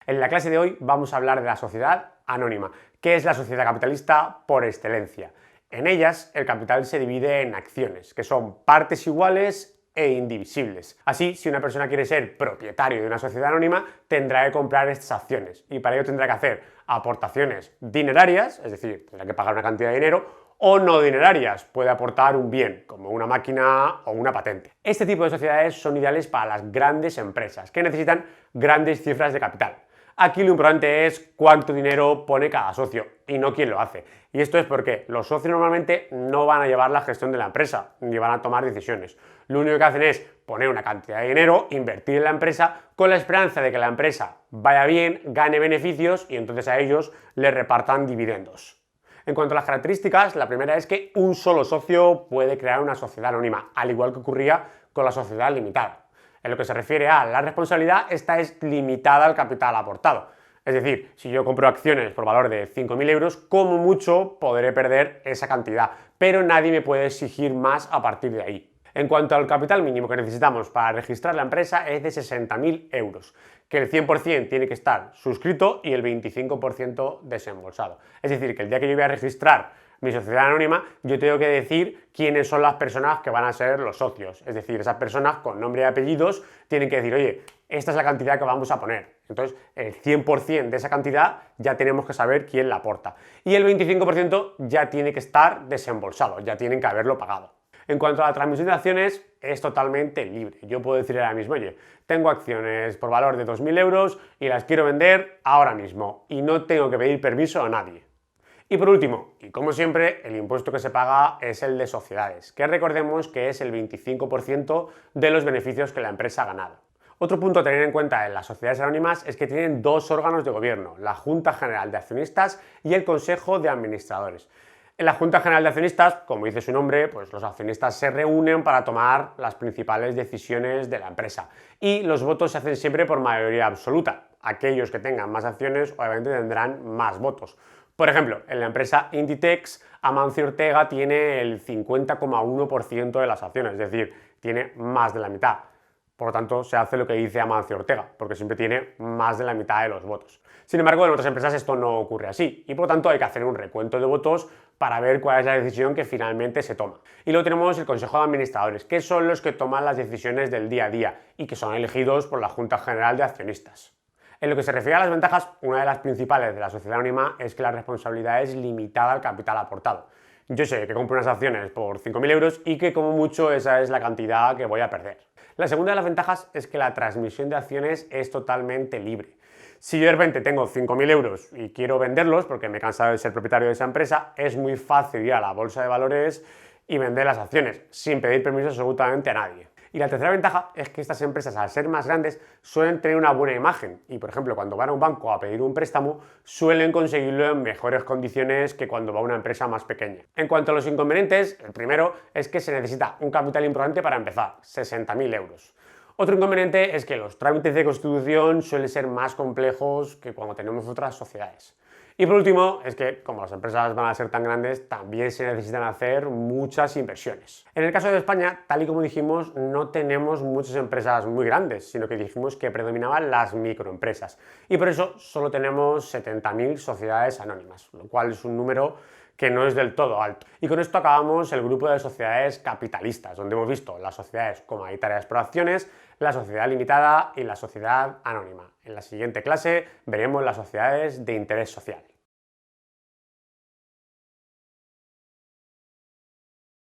En la clase de hoy vamos a hablar de la sociedad anónima, que es la sociedad capitalista por excelencia. En ellas, el capital se divide en acciones, que son partes iguales e indivisibles. Así, si una persona quiere ser propietario de una sociedad anónima, tendrá que comprar estas acciones y para ello tendrá que hacer aportaciones dinerarias, es decir, tendrá que pagar una cantidad de dinero, o no dinerarias, puede aportar un bien, como una máquina o una patente. Este tipo de sociedades son ideales para las grandes empresas, que necesitan grandes cifras de capital. Aquí lo importante es cuánto dinero pone cada socio y no quién lo hace. Y esto es porque los socios normalmente no van a llevar la gestión de la empresa, ni van a tomar decisiones. Lo único que hacen es poner una cantidad de dinero, invertir en la empresa, con la esperanza de que la empresa vaya bien, gane beneficios y entonces a ellos les repartan dividendos. En cuanto a las características, la primera es que un solo socio puede crear una sociedad anónima, al igual que ocurría con la sociedad limitada. En lo que se refiere a la responsabilidad, esta es limitada al capital aportado. Es decir, si yo compro acciones por valor de 5.000 euros, como mucho podré perder esa cantidad, pero nadie me puede exigir más a partir de ahí. En cuanto al capital mínimo que necesitamos para registrar la empresa es de 60.000 euros, que el 100% tiene que estar suscrito y el 25% desembolsado. Es decir, que el día que yo voy a registrar mi sociedad anónima, yo tengo que decir quiénes son las personas que van a ser los socios. Es decir, esas personas con nombre y apellidos tienen que decir, oye, esta es la cantidad que vamos a poner. Entonces, el 100% de esa cantidad ya tenemos que saber quién la aporta. Y el 25% ya tiene que estar desembolsado, ya tienen que haberlo pagado. En cuanto a la transmisión de acciones, es totalmente libre. Yo puedo decir ahora mismo, oye, tengo acciones por valor de 2.000 euros y las quiero vender ahora mismo y no tengo que pedir permiso a nadie. Y por último, y como siempre, el impuesto que se paga es el de sociedades, que recordemos que es el 25% de los beneficios que la empresa ha ganado. Otro punto a tener en cuenta en las sociedades anónimas es que tienen dos órganos de gobierno, la Junta General de Accionistas y el Consejo de Administradores. En la Junta General de Accionistas, como dice su nombre, pues los accionistas se reúnen para tomar las principales decisiones de la empresa y los votos se hacen siempre por mayoría absoluta. Aquellos que tengan más acciones obviamente tendrán más votos. Por ejemplo, en la empresa Inditex, Amancio Ortega tiene el 50,1% de las acciones, es decir, tiene más de la mitad. Por lo tanto, se hace lo que dice Amancio Ortega, porque siempre tiene más de la mitad de los votos. Sin embargo, en otras empresas esto no ocurre así, y por lo tanto hay que hacer un recuento de votos para ver cuál es la decisión que finalmente se toma. Y luego tenemos el Consejo de Administradores, que son los que toman las decisiones del día a día y que son elegidos por la Junta General de Accionistas. En lo que se refiere a las ventajas, una de las principales de la sociedad anónima es que la responsabilidad es limitada al capital aportado. Yo sé que compro unas acciones por 5.000 euros y que como mucho esa es la cantidad que voy a perder. La segunda de las ventajas es que la transmisión de acciones es totalmente libre. Si yo de repente tengo 5.000 euros y quiero venderlos porque me he cansado de ser propietario de esa empresa, es muy fácil ir a la bolsa de valores y vender las acciones sin pedir permiso absolutamente a nadie. Y la tercera ventaja es que estas empresas, al ser más grandes, suelen tener una buena imagen y, por ejemplo, cuando van a un banco a pedir un préstamo, suelen conseguirlo en mejores condiciones que cuando va a una empresa más pequeña. En cuanto a los inconvenientes, el primero es que se necesita un capital importante para empezar, 60.000 euros. Otro inconveniente es que los trámites de constitución suelen ser más complejos que cuando tenemos otras sociedades. Y por último, es que como las empresas van a ser tan grandes, también se necesitan hacer muchas inversiones. En el caso de España, tal y como dijimos, no tenemos muchas empresas muy grandes, sino que dijimos que predominaban las microempresas. Y por eso solo tenemos 70.000 sociedades anónimas, lo cual es un número que no es del todo alto. Y con esto acabamos el grupo de sociedades capitalistas, donde hemos visto las sociedades comunitarias por acciones, la sociedad limitada y la sociedad anónima. En la siguiente clase veremos las sociedades de interés social.